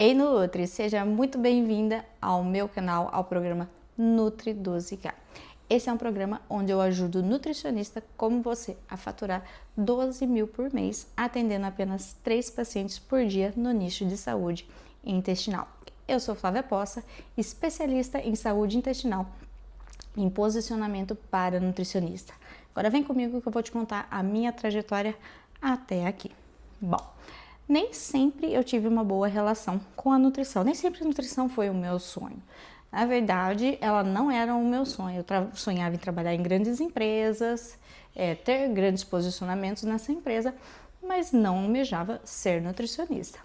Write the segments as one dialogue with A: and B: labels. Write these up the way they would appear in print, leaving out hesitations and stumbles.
A: Ei Nutri, seja muito bem-vinda ao meu canal, ao programa Nutri 12K. Esse é um programa onde eu ajudo nutricionista como você a faturar 12 mil por mês, atendendo apenas 3 pacientes por dia no nicho de saúde intestinal. Eu sou Flávia Poça, especialista em saúde intestinal, em posicionamento para nutricionista. Agora vem comigo que eu vou te contar a minha trajetória até aqui. Bom, nem sempre eu tive uma boa relação com a nutrição, nem sempre a nutrição foi o meu sonho. Na verdade, ela não era o meu sonho. Eu sonhava em trabalhar em grandes empresas, ter grandes posicionamentos nessa empresa, mas não almejava ser nutricionista.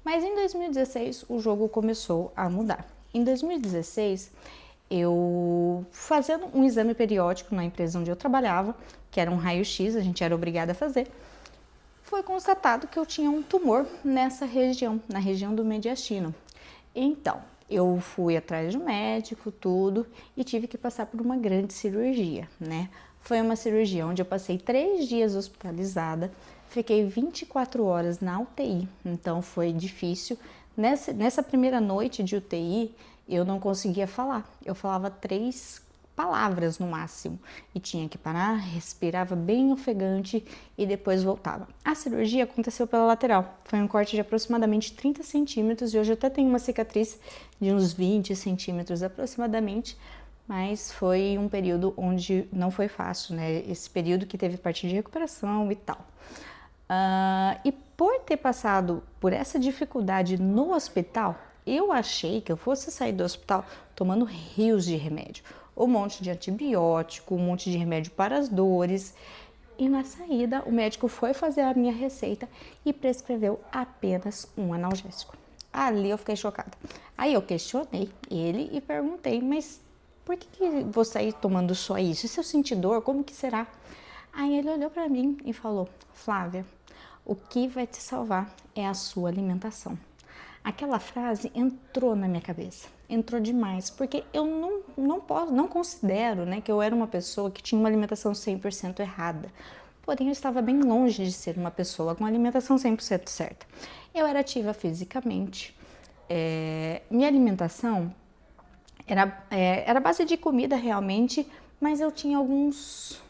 A: Mas em 2016 o jogo começou a mudar. Em 2016, eu fazendo um exame periódico na empresa onde eu trabalhava, que era um raio-x, a gente era obrigada a fazer, foi constatado que eu tinha um tumor nessa região, na região do mediastino. Então, eu fui atrás de um médico, tudo, e tive que passar por uma grande cirurgia, né? Foi uma cirurgia onde eu passei 3 dias hospitalizada, fiquei 24 horas na UTI, então foi difícil. Nessa primeira noite de UTI, eu não conseguia falar, eu falava 3 palavras no máximo e tinha que parar, respirava bem ofegante e depois voltava. A cirurgia aconteceu pela lateral, foi um corte de aproximadamente 30 centímetros e hoje eu até tenho uma cicatriz de uns 20 centímetros aproximadamente, mas foi um período onde não foi fácil, né? Esse período que teve parte de recuperação e tal. E por ter passado por essa dificuldade no hospital, eu achei que eu fosse sair do hospital tomando rios de remédio, um monte de antibiótico, um monte de remédio para as dores. E na saída, o médico foi fazer a minha receita e prescreveu apenas um analgésico. Ali eu fiquei chocada. Aí eu questionei ele e perguntei, mas por que vou sair tomando só isso? E se eu sentir dor, como que será? Aí ele olhou para mim e falou, Flávia, o que vai te salvar é a sua alimentação. Aquela frase entrou na minha cabeça, entrou demais, porque eu não considero, né, que eu era uma pessoa que tinha uma alimentação 100% errada. Porém, eu estava bem longe de ser uma pessoa com alimentação 100% certa. Eu era ativa fisicamente, minha alimentação era base de comida realmente, mas eu tinha alguns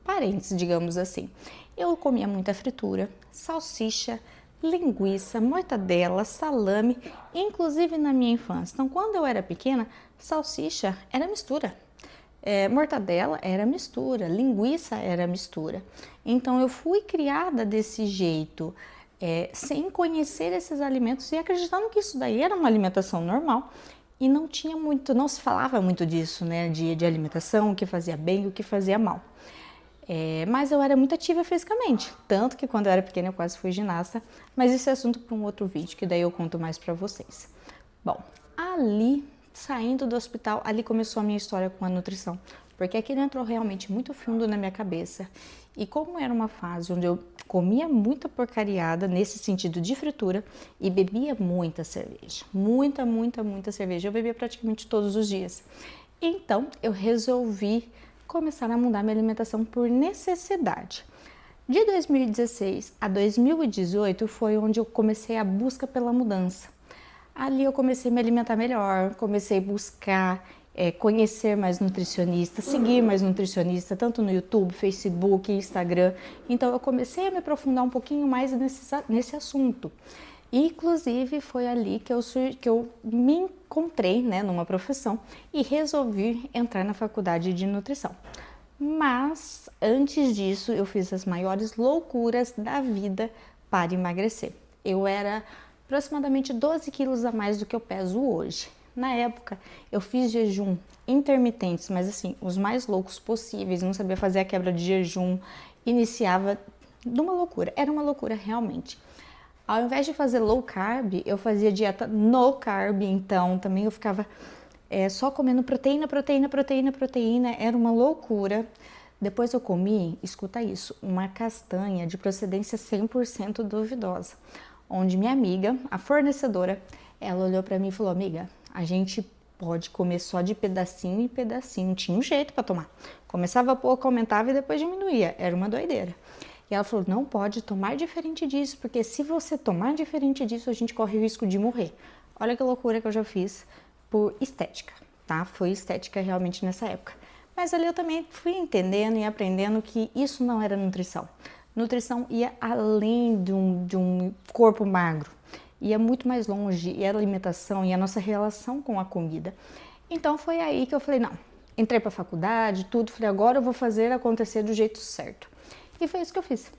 A: parentes, digamos assim. Eu comia muita fritura, salsicha, linguiça, mortadela, salame, inclusive na minha infância. Então, quando eu era pequena, salsicha era mistura, mortadela era mistura, linguiça era mistura. Então, eu fui criada desse jeito, sem conhecer esses alimentos e acreditando que isso daí era uma alimentação normal. E não se falava muito disso, né, de alimentação, o que fazia bem e o que fazia mal. Mas eu era muito ativa fisicamente, tanto que quando eu era pequena eu quase fui ginasta, mas esse é assunto para um outro vídeo, que daí eu conto mais para vocês. Bom, ali, saindo do hospital, ali começou a minha história com a nutrição, porque aquilo entrou realmente muito fundo na minha cabeça. E como era uma fase onde eu comia muita porcariada, nesse sentido de fritura, e bebia muita cerveja, muita cerveja, eu bebia praticamente todos os dias. Então, eu resolvi começar a mudar minha alimentação por necessidade. De 2016 a 2018 foi onde eu comecei a busca pela mudança. Ali eu comecei a me alimentar melhor, comecei a buscar conhecer mais nutricionistas, seguir mais nutricionistas, tanto no YouTube, Facebook, Instagram. Então eu comecei a me aprofundar um pouquinho mais nesse assunto. Inclusive foi ali que eu me encontrei, né, numa profissão e resolvi entrar na faculdade de nutrição. Mas antes disso eu fiz as maiores loucuras da vida para emagrecer. Eu era aproximadamente 12 quilos a mais do que eu peso hoje. Na época eu fiz jejum intermitentes, mas assim, os mais loucos possíveis, não sabia fazer a quebra de jejum, iniciava de uma loucura, era uma loucura realmente. Ao invés de fazer low carb, eu fazia dieta no carb, então também eu ficava só comendo proteína, era uma loucura. Depois eu comi, escuta isso, uma castanha de procedência 100% duvidosa, onde minha amiga, a fornecedora, ela olhou para mim e falou, amiga, a gente pode comer só de pedacinho em pedacinho, tinha um jeito para tomar. Começava pouco, aumentava e depois diminuía, era uma doideira. E ela falou, não pode tomar diferente disso, porque se você tomar diferente disso, a gente corre o risco de morrer. Olha que loucura que eu já fiz por estética, tá? Foi estética realmente nessa época. Mas ali eu também fui entendendo e aprendendo que isso não era nutrição. Nutrição ia além de um corpo magro, ia muito mais longe, e a alimentação e a nossa relação com a comida. Então foi aí que eu falei, não, entrei para a faculdade, tudo, falei, agora eu vou fazer acontecer do jeito certo. E foi isso que eu fiz.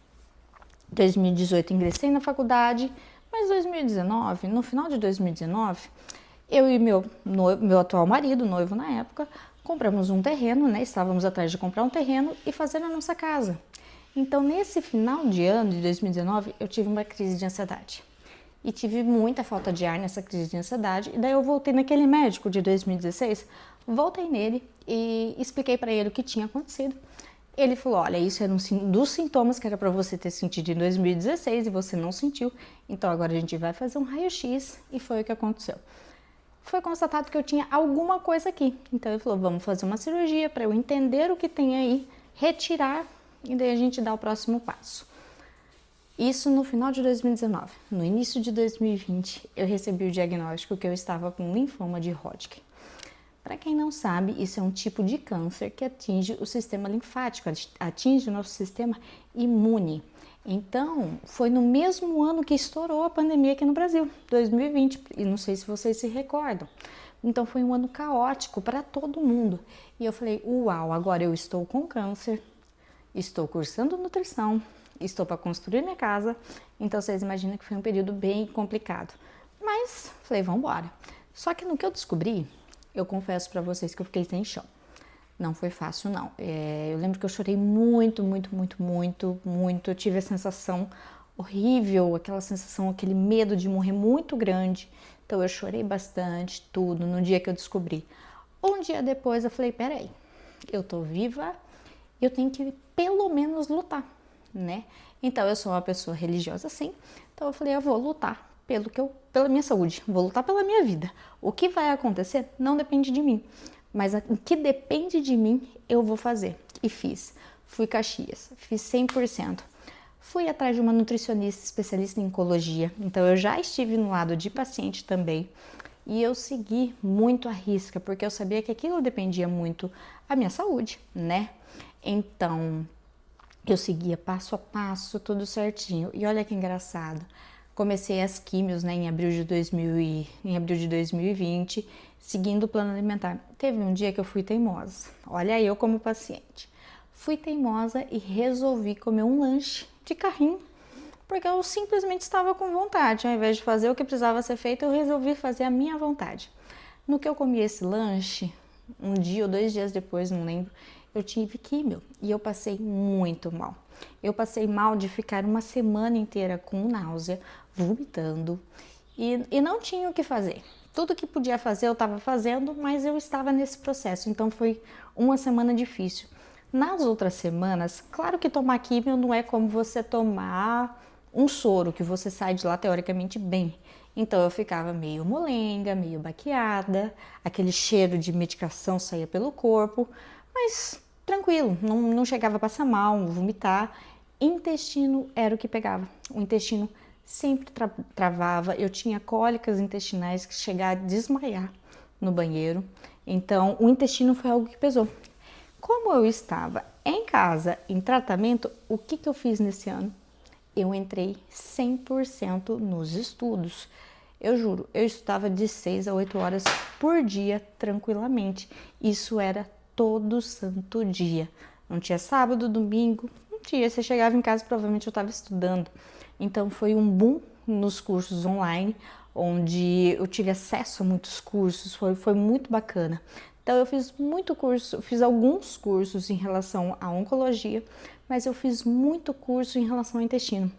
A: Em 2018 ingressei na faculdade, mas 2019, no final de 2019, eu e meu atual marido, noivo na época, compramos um terreno, né? Estávamos atrás de comprar um terreno e fazer a nossa casa. Então, nesse final de ano de 2019, eu tive uma crise de ansiedade. E tive muita falta de ar nessa crise de ansiedade. E daí eu voltei naquele médico de 2016, voltei nele e expliquei para ele o que tinha acontecido. Ele falou, olha, isso era um dos sintomas que era para você ter sentido em 2016 e você não sentiu. Então agora a gente vai fazer um raio-x e foi o que aconteceu. Foi constatado que eu tinha alguma coisa aqui. Então ele falou, vamos fazer uma cirurgia para eu entender o que tem aí, retirar e daí a gente dá o próximo passo. Isso no final de 2019. No início de 2020, eu recebi o diagnóstico que eu estava com linfoma de Hodgkin. Para quem não sabe, isso é um tipo de câncer que atinge o sistema linfático, atinge o nosso sistema imune. Então, foi no mesmo ano que estourou a pandemia aqui no Brasil, 2020, e não sei se vocês se recordam. Então, foi um ano caótico para todo mundo. E eu falei, uau, agora eu estou com câncer, estou cursando nutrição, estou para construir minha casa. Então, vocês imaginam que foi um período bem complicado. Mas, falei, vamos embora. Só que no que eu descobri, eu confesso para vocês que eu fiquei sem chão. Não foi fácil, não. Eu lembro que eu chorei muito. Eu tive a sensação horrível, aquela sensação, aquele medo de morrer muito grande. Então eu chorei bastante, tudo, no dia que eu descobri. Um dia depois eu falei, peraí, eu tô viva, eu tenho que pelo menos lutar, né? Então eu sou uma pessoa religiosa, sim. Então eu falei, eu vou lutar pela minha saúde, vou lutar pela minha vida. O que vai acontecer não depende de mim, mas o que depende de mim eu vou fazer. E fiz. Fui Caxias, fiz 100%. Fui atrás de uma nutricionista especialista em oncologia, então eu já estive no lado de paciente também. E eu segui muito à risca, porque eu sabia que aquilo dependia muito da minha saúde, né? Então, eu seguia passo a passo, tudo certinho. E olha que engraçado. Comecei as químios, né, em abril de 2020, seguindo o plano alimentar. Teve um dia que eu fui teimosa. Olha eu como paciente. Fui teimosa e resolvi comer um lanche de carrinho, porque eu simplesmente estava com vontade. Ao invés de fazer o que precisava ser feito, eu resolvi fazer a minha vontade. No que eu comi esse lanche, um dia ou 2 dias depois, não lembro, eu tive químio e eu passei muito mal. Eu passei mal de ficar uma semana inteira com náusea, vomitando e não tinha o que fazer. Tudo que podia fazer eu estava fazendo, mas eu estava nesse processo, então foi uma semana difícil. Nas outras semanas, claro que tomar químio não é como você tomar um soro, que você sai de lá teoricamente bem. Então eu ficava meio molenga, meio baqueada, aquele cheiro de medicação saía pelo corpo, mas tranquilo, não chegava a passar mal, vomitar. Intestino era o que pegava, o intestino sempre travava, eu tinha cólicas intestinais que chegava a desmaiar no banheiro, então o intestino foi algo que pesou. Como eu estava em casa, em tratamento, o que eu fiz nesse ano? Eu entrei 100% nos estudos. Eu juro, eu estudava de 6 a 8 horas por dia, tranquilamente. Isso era todo santo dia. Não tinha sábado, domingo, não tinha. Você chegava em casa, provavelmente eu estava estudando. Então foi um boom nos cursos online, onde eu tive acesso a muitos cursos, foi muito bacana. Então eu fiz muito curso, fiz alguns cursos em relação à oncologia, mas eu fiz muito curso em relação ao intestino,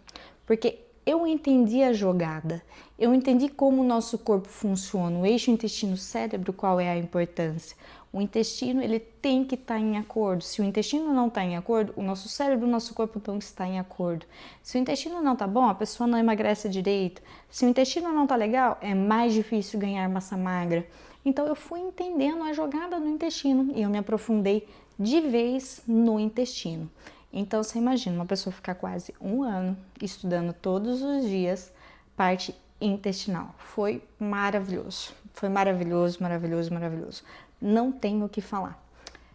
A: porque eu entendi a jogada, eu entendi como o nosso corpo funciona, o eixo intestino-cérebro, qual é a importância. O intestino, ele tem que estar em acordo. Se o intestino não está em acordo, o nosso cérebro, o nosso corpo não está em acordo. Se o intestino não está bom, a pessoa não emagrece direito. Se o intestino não está legal, é mais difícil ganhar massa magra. Então eu fui entendendo a jogada no intestino e eu me aprofundei de vez no intestino. Então você imagina uma pessoa ficar quase um ano estudando todos os dias parte intestinal. Foi maravilhoso. Foi maravilhoso, maravilhoso, maravilhoso. Não tenho o que falar.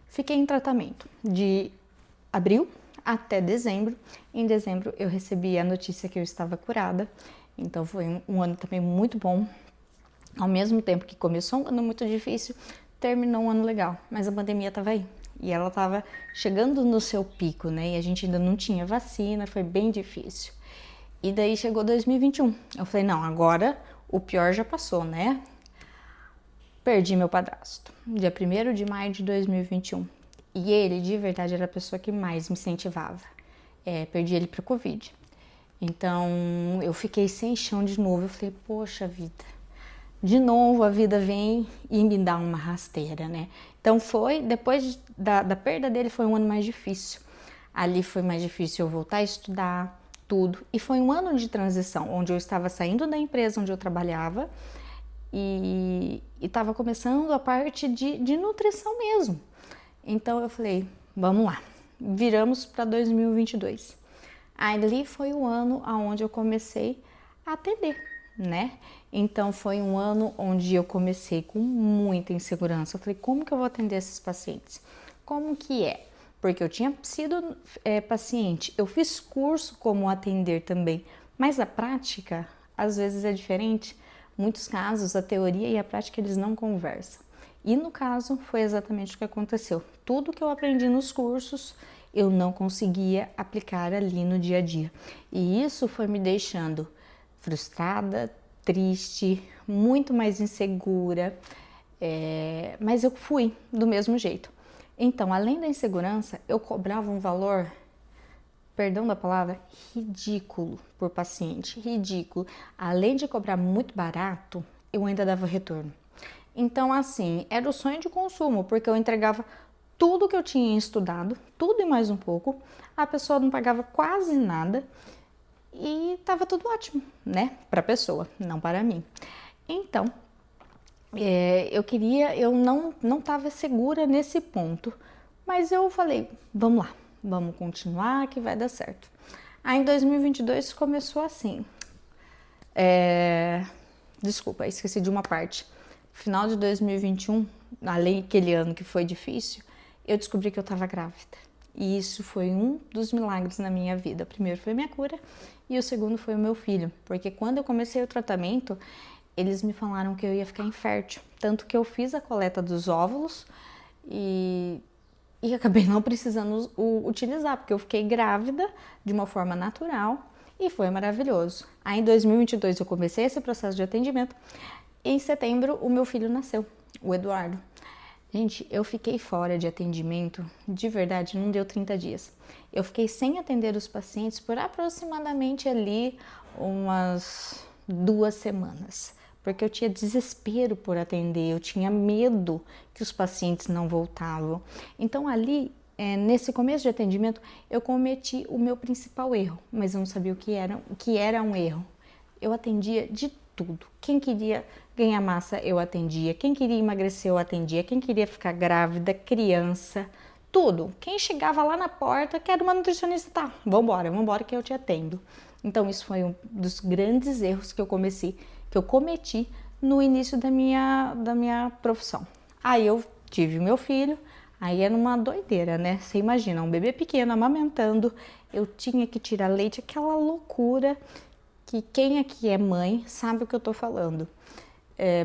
A: Fiquei em tratamento de abril até dezembro. Em dezembro eu recebi a notícia que eu estava curada. Então foi um ano também muito bom. Ao mesmo tempo que começou um ano muito difícil, terminou um ano legal. Mas a pandemia estava aí. E ela estava chegando no seu pico, né? E a gente ainda não tinha vacina, foi bem difícil. E daí chegou 2021. Eu falei, não, agora o pior já passou, né? Perdi meu padrasto, dia 1º de maio de 2021. E ele, de verdade, era a pessoa que mais me incentivava. Perdi ele para Covid. Então, eu fiquei sem chão de novo. Eu falei, poxa vida, de novo a vida vem e me dá uma rasteira, né? Então depois da perda dele, foi um ano mais difícil. Ali foi mais difícil eu voltar a estudar tudo. E foi um ano de transição, onde eu estava saindo da empresa onde eu trabalhava e estava começando a parte de nutrição mesmo. Então eu falei, vamos lá, viramos para 2022. Ali foi o ano onde eu comecei a atender, né? Então foi um ano onde eu comecei com muita insegurança. Eu falei, como que eu vou atender esses pacientes? Como que é? Porque eu tinha sido paciente, eu fiz curso como atender também, mas a prática às vezes é diferente. Muitos casos a teoria e a prática eles não conversam. E no caso foi exatamente o que aconteceu. Tudo que eu aprendi nos cursos eu não conseguia aplicar ali no dia a dia. E isso foi me deixando frustrada, triste, muito mais insegura, mas eu fui do mesmo jeito. Então, além da insegurança, eu cobrava um valor, perdão da palavra, ridículo por paciente, ridículo. Além de cobrar muito barato, eu ainda dava retorno. Então, assim, era o sonho de consumo, porque eu entregava tudo que eu tinha estudado, tudo e mais um pouco, a pessoa não pagava quase nada e estava tudo ótimo, né? Para a pessoa, não para mim. Então, eu não estava segura nesse ponto, mas eu falei, vamos lá, vamos continuar que vai dar certo. Aí em 2022 começou assim, desculpa, esqueci de uma parte. Final de 2021, além daquele ano que foi difícil, eu descobri que eu estava grávida. E isso foi um dos milagres na minha vida. O primeiro foi minha cura e o segundo foi o meu filho. Porque quando eu comecei o tratamento, eles me falaram que eu ia ficar infértil. Tanto que eu fiz a coleta dos óvulos e acabei não precisando utilizar, porque eu fiquei grávida de uma forma natural e foi maravilhoso. Aí em 2022 eu comecei esse processo de atendimento e em setembro o meu filho nasceu, o Eduardo. Gente, eu fiquei fora de atendimento, de verdade, não deu 30 dias. Eu fiquei sem atender os pacientes por aproximadamente ali umas 2 semanas, porque eu tinha desespero por atender, eu tinha medo que os pacientes não voltavam. Então ali, nesse começo de atendimento, eu cometi o meu principal erro, mas eu não sabia o que era um erro. Eu atendia de tudo. Quem queria ganhar massa, eu atendia. Quem queria emagrecer, eu atendia. Quem queria ficar grávida, criança, tudo. Quem chegava lá na porta, quero uma nutricionista, tá, vambora que eu te atendo. Então isso foi um dos grandes erros que eu cometi no início da minha profissão. Aí eu tive meu filho, aí era uma doideira, né? Você imagina, um bebê pequeno amamentando, eu tinha que tirar leite, aquela loucura que quem aqui é mãe sabe o que eu tô falando.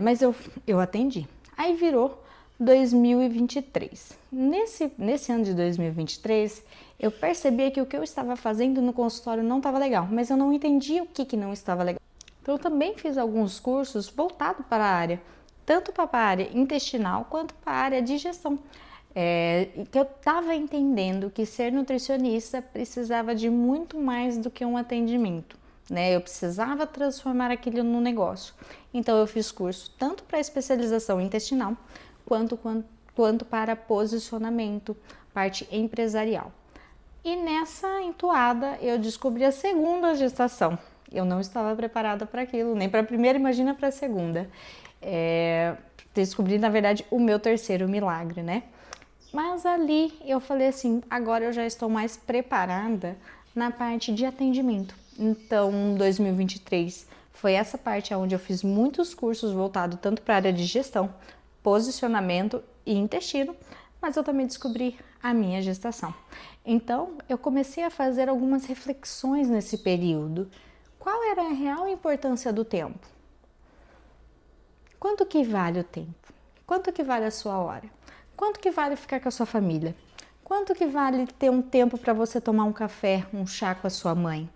A: Mas eu atendi. Aí virou 2023. Nesse ano de 2023, eu percebi que o que eu estava fazendo no consultório não estava legal, mas eu não entendia o que não estava legal. Então eu também fiz alguns cursos voltados para a área, tanto para a área intestinal quanto para a área de digestão. Que eu estava entendendo que ser nutricionista precisava de muito mais do que um atendimento. Né? Eu precisava transformar aquilo no negócio. Então eu fiz curso tanto para especialização intestinal quanto para posicionamento, parte empresarial. E nessa entoada eu descobri a segunda gestação. Eu não estava preparada para aquilo, nem para a primeira, imagina para a segunda. Descobri, na verdade, o meu terceiro milagre, né? Mas ali eu falei assim, agora eu já estou mais preparada na parte de atendimento. Então, 2023 foi essa parte onde eu fiz muitos cursos voltados tanto para a área de gestão, posicionamento e intestino, mas eu também descobri a minha gestação. Então, eu comecei a fazer algumas reflexões nesse período. Qual era a real importância do tempo? Quanto que vale o tempo? Quanto que vale a sua hora? Quanto que vale ficar com a sua família? Quanto que vale ter um tempo para você tomar um café, um chá com a sua mãe?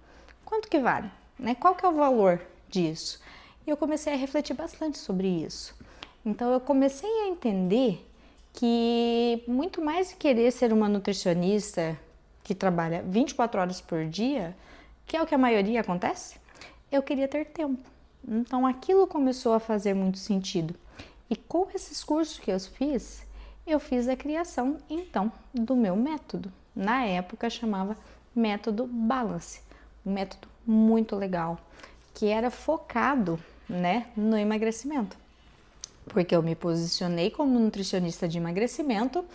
A: Quanto que vale? Né? Qual que é o valor disso? E eu comecei a refletir bastante sobre isso. Então eu comecei a entender que muito mais que querer ser uma nutricionista que trabalha 24 horas por dia, que é o que a maioria acontece, eu queria ter tempo. Então aquilo começou a fazer muito sentido. E com esses cursos que eu fiz a criação então do meu método. Na época chamava Método Balance, um método muito legal, que era focado, né, no emagrecimento. Porque eu me posicionei como nutricionista de emagrecimento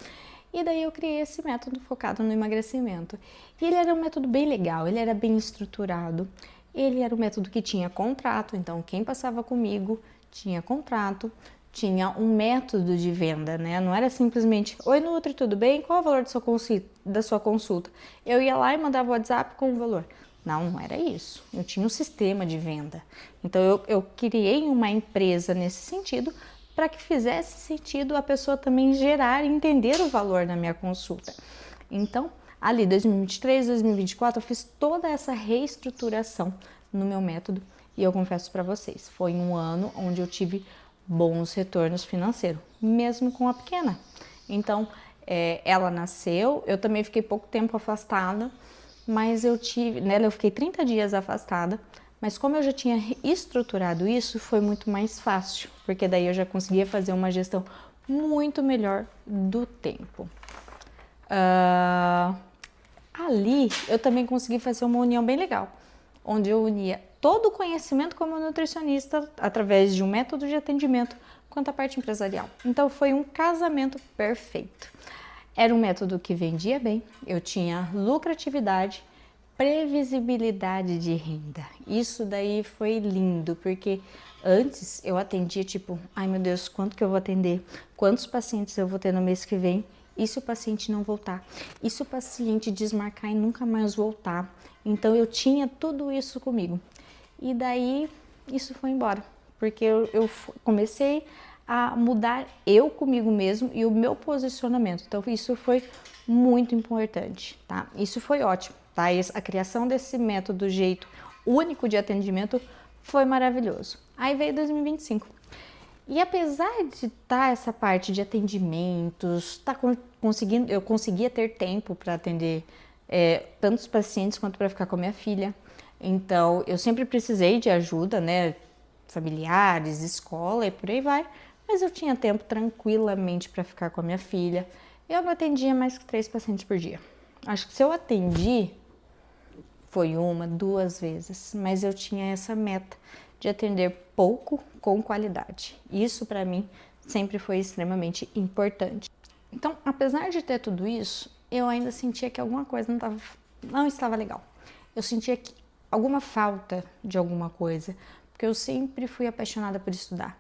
A: e daí eu criei esse método focado no emagrecimento. E ele era um método bem legal, ele era bem estruturado, ele era um método que tinha contrato, então quem passava comigo tinha contrato, tinha um método de venda, né? Não era simplesmente, oi Nutri, tudo bem? Qual é o valor da sua consulta? Eu ia lá e mandava o WhatsApp com o valor. Não, não era isso. Eu tinha um sistema de venda. Então eu criei uma empresa nesse sentido para que fizesse sentido a pessoa também gerar e entender o valor da minha consulta. Então, ali 2023, 2024, eu fiz toda essa reestruturação no meu método e eu confesso para vocês, foi um ano onde eu tive bons retornos financeiros, mesmo com a pequena. Então, ela nasceu, eu também fiquei pouco tempo afastada, mas eu fiquei 30 dias afastada, mas como eu já tinha estruturado isso, foi muito mais fácil, porque daí eu já conseguia fazer uma gestão muito melhor do tempo. Ali eu também consegui fazer uma união bem legal, onde eu unia todo o conhecimento como nutricionista através de um método de atendimento quanto à parte empresarial. Então foi um casamento perfeito. Era um método que vendia bem, eu tinha lucratividade, previsibilidade de renda. Isso daí foi lindo, porque antes eu atendia tipo, ai meu Deus, quanto que eu vou atender? Quantos pacientes eu vou ter no mês que vem? E se o paciente não voltar? E se o paciente desmarcar e nunca mais voltar? Então eu tinha tudo isso comigo. E daí isso foi embora, porque eu comecei a mudar eu comigo mesmo e o meu posicionamento. Então isso foi muito importante, tá? Isso foi ótimo, tá? A criação desse método, jeito único de atendimento foi maravilhoso. Aí veio 2025. E apesar de estar essa parte de atendimentos, eu conseguia ter tempo para atender tantos pacientes quanto para ficar com a minha filha. Então, eu sempre precisei de ajuda, né? Familiares, escola e por aí vai. Mas eu tinha tempo tranquilamente para ficar com a minha filha. Eu não atendia mais que 3 pacientes por dia. Acho que se eu atendi, foi 1, 2 vezes. Mas eu tinha essa meta de atender pouco com qualidade. Isso para mim sempre foi extremamente importante. Então, apesar de ter tudo isso, eu ainda sentia que alguma coisa não estava legal. Eu sentia que alguma falta de alguma coisa, porque eu sempre fui apaixonada por estudar.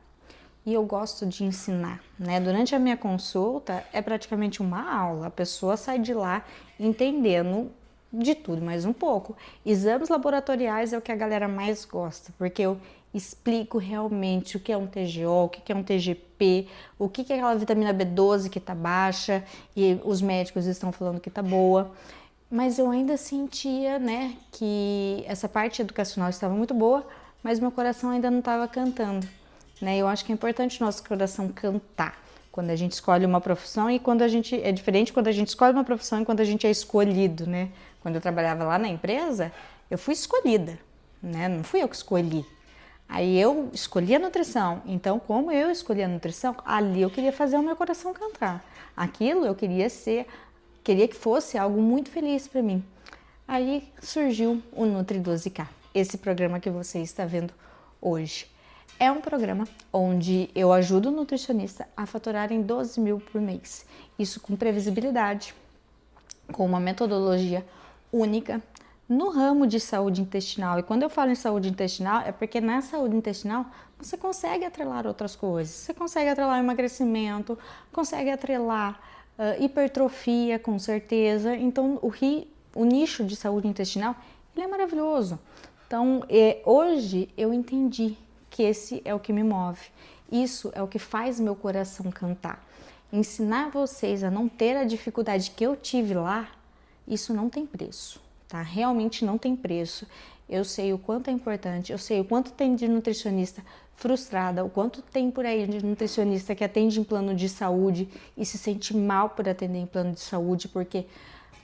A: E eu gosto de ensinar, né? Durante a minha consulta é praticamente uma aula. A pessoa sai de lá entendendo de tudo mais um pouco. Exames laboratoriais é o que a galera mais gosta, porque eu explico realmente o que é um TGO, o que é um TGP, o que é aquela vitamina B12 que tá baixa e os médicos estão falando que tá boa. Mas eu ainda sentia, né, que essa parte educacional estava muito boa, mas meu coração ainda não estava cantando, né? Eu acho que é importante o nosso coração cantar quando a gente escolhe uma profissão e quando a gente é diferente quando a gente escolhe uma profissão e quando a gente é escolhido, né? Quando eu trabalhava lá na empresa, eu fui escolhida, né? Não fui eu que escolhi. Aí eu escolhi a nutrição. Então, como eu escolhi a nutrição, ali eu queria fazer o meu coração cantar. Aquilo eu queria que fosse algo muito feliz para mim. Aí surgiu o Nutri 12K, esse programa que você está vendo hoje. É um programa onde eu ajudo o nutricionista a faturarem 12 mil por mês. Isso com previsibilidade, com uma metodologia única no ramo de saúde intestinal. E quando eu falo em saúde intestinal, é porque na saúde intestinal você consegue atrelar outras coisas. Você consegue atrelar emagrecimento, consegue atrelar hipertrofia, com certeza. Então, o nicho de saúde intestinal, ele é maravilhoso. Então, hoje eu entendi que esse é o que me move. Isso é o que faz meu coração cantar. Ensinar vocês a não ter a dificuldade que eu tive lá, isso não tem preço, tá? Realmente não tem preço. Eu sei o quanto é importante, eu sei o quanto tem de nutricionista frustrada, o quanto tem por aí de nutricionista que atende em plano de saúde e se sente mal por atender em plano de saúde, porque,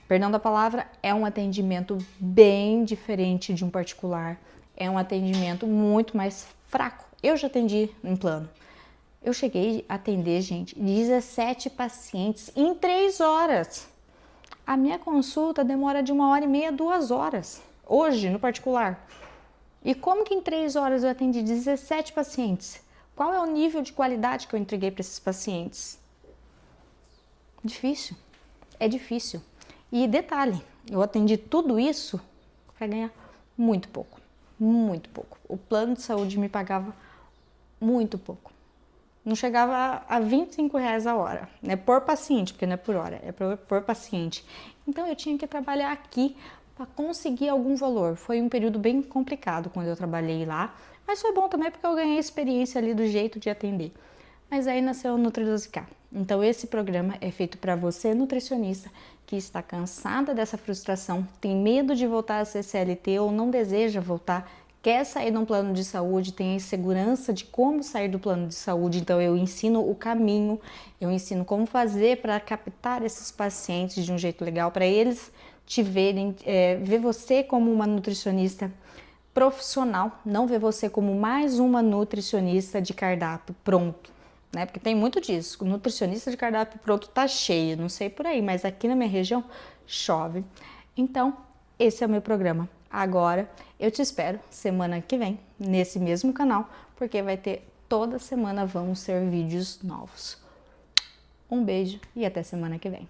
A: perdão da palavra, é um atendimento bem diferente de um particular, é um atendimento muito mais fraco. Eu já atendi em plano. Eu cheguei a atender, gente, 17 pacientes em 3 horas. A minha consulta demora de 1h30 a 2 horas, hoje, no particular. E como que em 3 horas eu atendi 17 pacientes? Qual é o nível de qualidade que eu entreguei para esses pacientes? Difícil, é difícil. E detalhe, eu atendi tudo isso para ganhar muito pouco, muito pouco. O plano de saúde me pagava muito pouco. Não chegava a R$ 25 a hora, né? Por paciente, porque não é por hora, é por paciente. Então eu tinha que trabalhar aqui para conseguir algum valor. Foi um período bem complicado quando eu trabalhei lá, mas foi bom também porque eu ganhei experiência ali do jeito de atender. Mas aí nasceu o Nutri12K. Então esse programa é feito para você, nutricionista, que está cansada dessa frustração, tem medo de voltar a ser CLT ou não deseja voltar, quer sair de um plano de saúde, tem a insegurança de como sair do plano de saúde. Então eu ensino o caminho, eu ensino como fazer para captar esses pacientes de um jeito legal, para eles te verem, ver você como uma nutricionista profissional, não ver você como mais uma nutricionista de cardápio pronto, né? Porque tem muito disso, o nutricionista de cardápio pronto tá cheio, não sei por aí, mas aqui na minha região chove. Então, esse é o meu programa. Agora, eu te espero semana que vem, nesse mesmo canal, porque vai ter toda semana vão ser vídeos novos. Um beijo e até semana que vem.